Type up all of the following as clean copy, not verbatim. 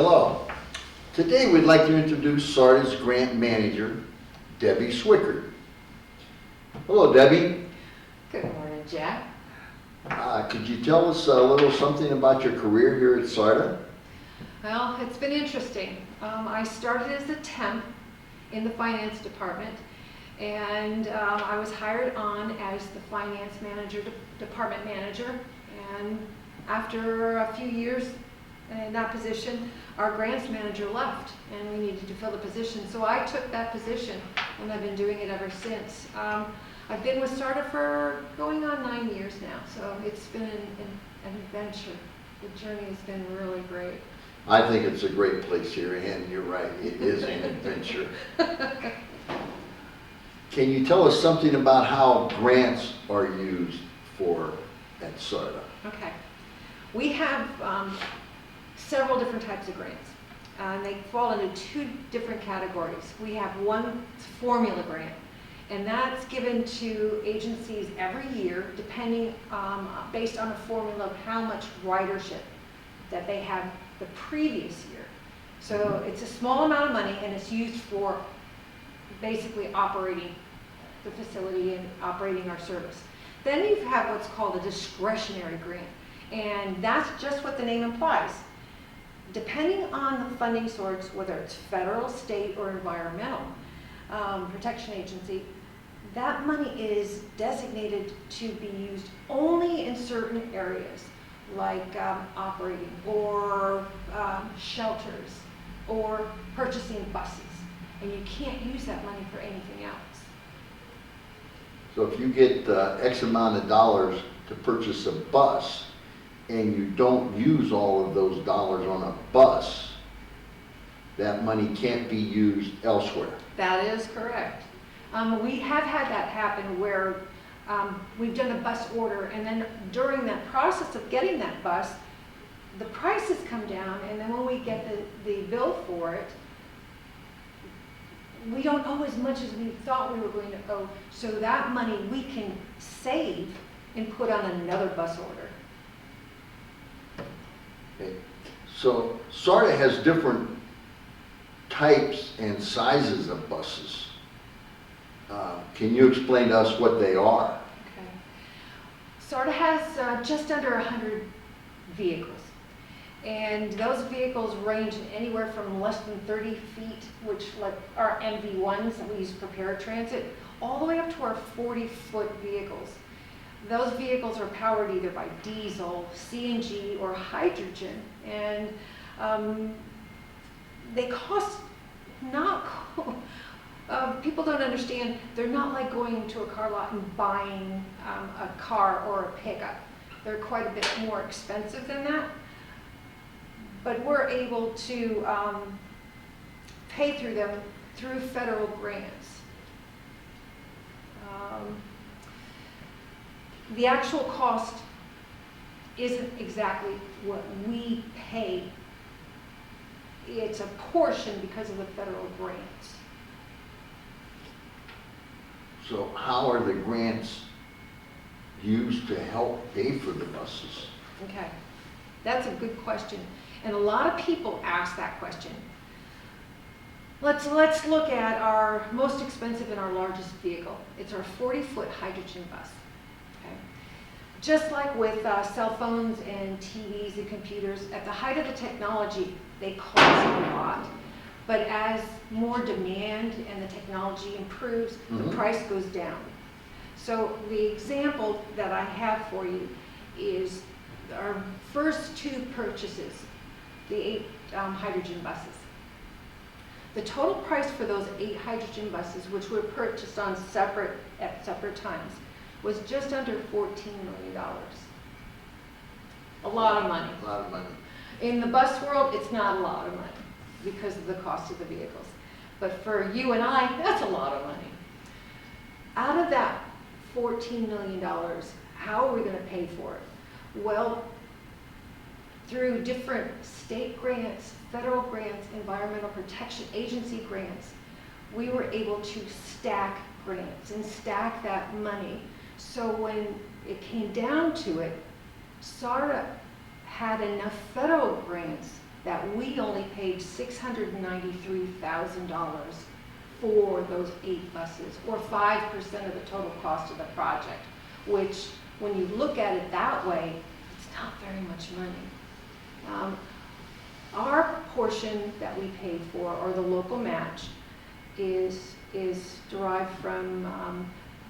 Hello. Today we'd like to introduce SARTA's grant manager, Debbie Swickard. Hello, Debbie. Good morning, Jack. Could you tell us a little something about your career here at SARTA? Well, it's been interesting. I started as a temp in the finance department, and I was hired on as the finance manager, department manager, and after a few years in that position, our grants manager left, and we needed to fill the position. So I took that position, and I've been doing it ever since. I've been with SARTA for going on 9 years now, so it's been an adventure. The journey has been really great. I think it's a great place here, and you're right, it is an adventure. Can you tell us something about how grants are used at SARTA? Okay. We have several different types of grants. They fall into two different categories. We have one formula grant, and that's given to agencies every year, depending based on a formula of how much ridership that they had the previous year. So it's a small amount of money, and it's used for basically operating the facility and operating our service. Then you have what's called a discretionary grant, and that's just what the name implies. Depending on the funding source, whether it's federal, state, or environmental protection agency, that money is designated to be used only in certain areas, like operating or shelters or purchasing buses. And you can't use that money for anything else. So if you get X amount of dollars to purchase a bus, and you don't use all of those dollars on a bus, that money can't be used elsewhere. That is correct. We have had that happen where we've done a bus order, and then during that process of getting that bus, the prices come down, and then when we get the bill for it, we don't owe as much as we thought we were going to owe. So that money we can save and put on another bus order. Okay. So SARTA has different types and sizes of buses. Can you explain to us what they are? Okay. SARTA has just under 100 vehicles. And those vehicles range anywhere from less than 30 feet, which like our MV1s that we use for paratransit, all the way up to our 40-foot vehicles. Those vehicles are powered either by diesel, CNG, or hydrogen, and they cost not, people don't understand, they're not like going to a car lot and buying a car or a pickup. They're quite a bit more expensive than that, but we're able to pay through them through federal grants. The actual cost isn't exactly what we pay. It's a portion because of the federal grants. So how are the grants used to help pay for the buses? Okay, that's a good question. And a lot of people ask that question. Let's look at our most expensive and our largest vehicle. It's our 40-foot hydrogen bus. Okay? Just like with cell phones and TVs and computers, at the height of the technology, they cost a lot. But as more demand and the technology improves, the price goes down. So the example that I have for you is our first two purchases, the 8 hydrogen buses. The total price for those 8 hydrogen buses, which were purchased at separate times, was just under $14 million. A lot of money. A lot of money. In the bus world, it's not a lot of money because of the cost of the vehicles. But for you and I, that's a lot of money. Out of that $14 million, how are we going to pay for it? Well, through different state grants, federal grants, environmental protection agency grants, we were able to stack grants and stack that money. So when it came down to it, SARTA had enough federal grants that we only paid $693,000 for those 8 buses, or 5% of the total cost of the project, which, when you look at it that way, it's not very much money. Our portion that we paid for, or the local match, is derived from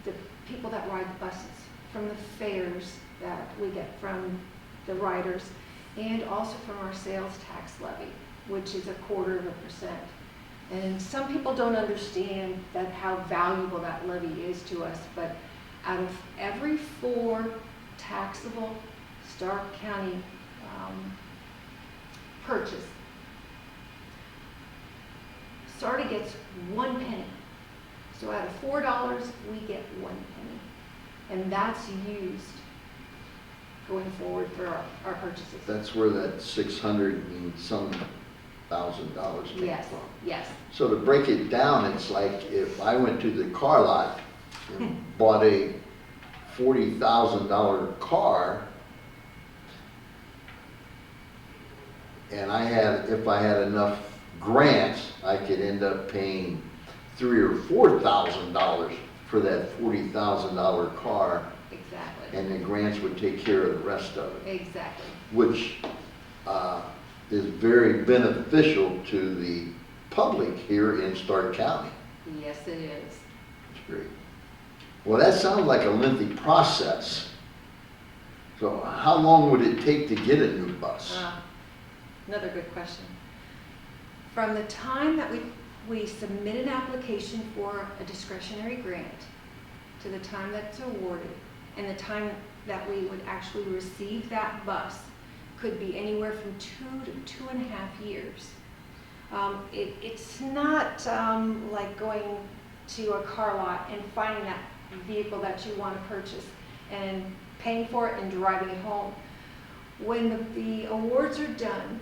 the people that ride the buses, from the fares that we get from the riders, and also from our sales tax levy, which is 0.25%. And some people don't understand that how valuable that levy is to us, but out of every 4 taxable Stark County purchase, SARTA gets 1 penny. So out of $4, we get 1 penny. And that's used going forward for our purchases. That's where that 600 and some $1,000 came Yes, from. yes. So to break it down, it's like if I went to the car lot and bought a $40,000 car, and if I had enough grants, I could end up paying $3,000 or $4,000 for that $40,000 car, Exactly. and the grants would take care of the rest of it. Exactly. Which is very beneficial to the public here in Stark County. Yes, it is. That's great. Well, that sounds like a lengthy process. So how long would it take to get a new bus? Another good question. From the time that we submit an application for a discretionary grant to the time that's awarded and the time that we would actually receive that bus could be anywhere from 2 to 2.5 years. It's not like going to a car lot and finding that vehicle that you want to purchase and paying for it and driving it home. When the awards are done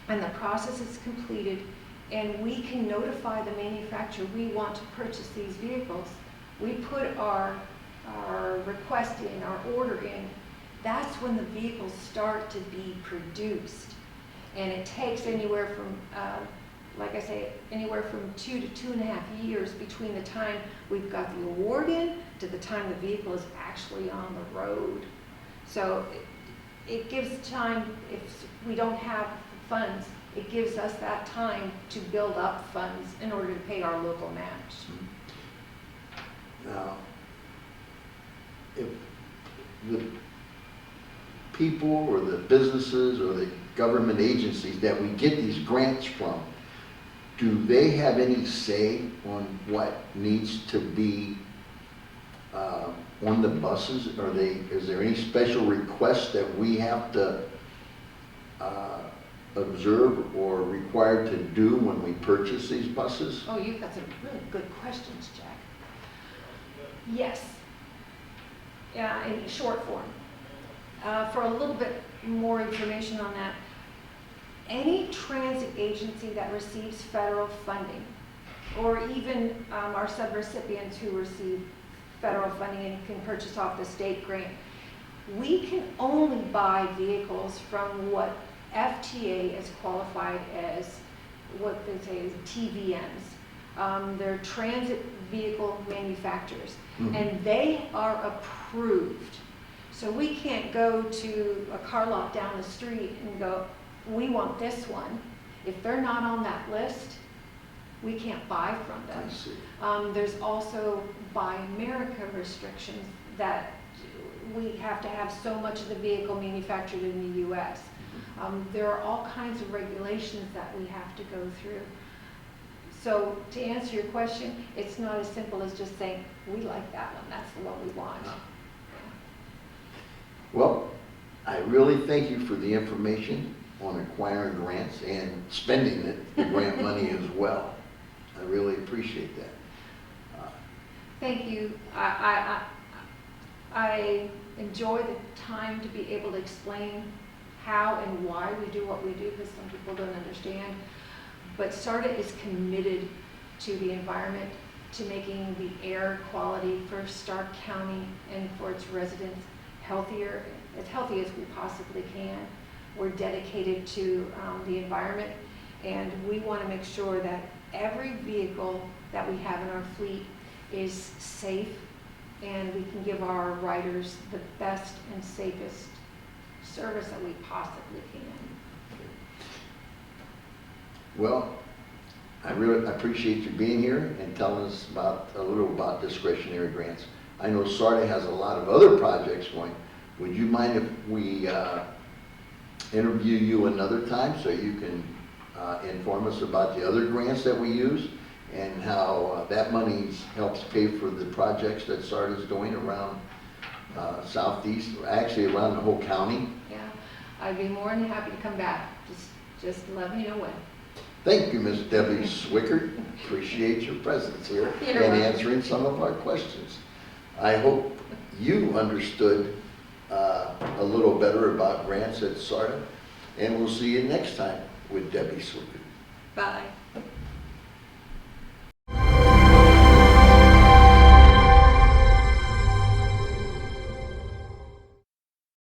and the process is completed and we can notify the manufacturer we want to purchase these vehicles, we put our request in, our order in, that's when the vehicles start to be produced. And it takes anywhere from, like I say, anywhere from 2 to 2.5 years between the time we've got the award in to the time the vehicle is actually on the road. So it gives time, if we don't have funds, it gives us that time to build up funds in order to pay our local match. Now, if the people or the businesses or the government agencies that we get these grants from, do they have any say on what needs to be on the buses? Is there any special requests that we have to observe or required to do when we purchase these buses? Oh, you've got some really good questions, Jack. Yes. In short form. For a little bit more information on that, any transit agency that receives federal funding, or even our subrecipients who receive federal funding and can purchase off the state grant, we can only buy vehicles from what FTA is qualified as, what they say is TVMs. They're transit vehicle manufacturers, and they are approved. So we can't go to a car lot down the street and go, we want this one. If they're not on that list, we can't buy from them. I see. There's also Buy America restrictions that we have to have so much of the vehicle manufactured in the U.S. There are all kinds of regulations that we have to go through. So to answer your question, it's not as simple as just saying, we like that one, that's the one we want. No. Well, I really thank you for the information on acquiring grants and spending the grant money as well. I really appreciate that. Thank you. I enjoy the time to be able to explain how and why we do what we do, because some people don't understand. But SARTA is committed to the environment, to making the air quality for Stark County and for its residents healthier, as healthy as we possibly can. We're dedicated to the environment, and we want to make sure that every vehicle that we have in our fleet is safe, and we can give our riders the best and safest service that we possibly can. Well, I really appreciate you being here and telling us a little about discretionary grants. I know SARTA has a lot of other projects going. Would you mind if we interview you another time so you can inform us about the other grants that we use and how that money helps pay for the projects that SARTA is doing around Southeast, actually around the whole county? Yeah, I'd be more than happy to come back. Just let me know when. Thank you, Ms. Debbie Swickard. Appreciate your presence here You're and welcome. answering some of our questions. I hope you understood a little better about grants at SARTA, and we'll see you next time with Debbie Swickard. Bye.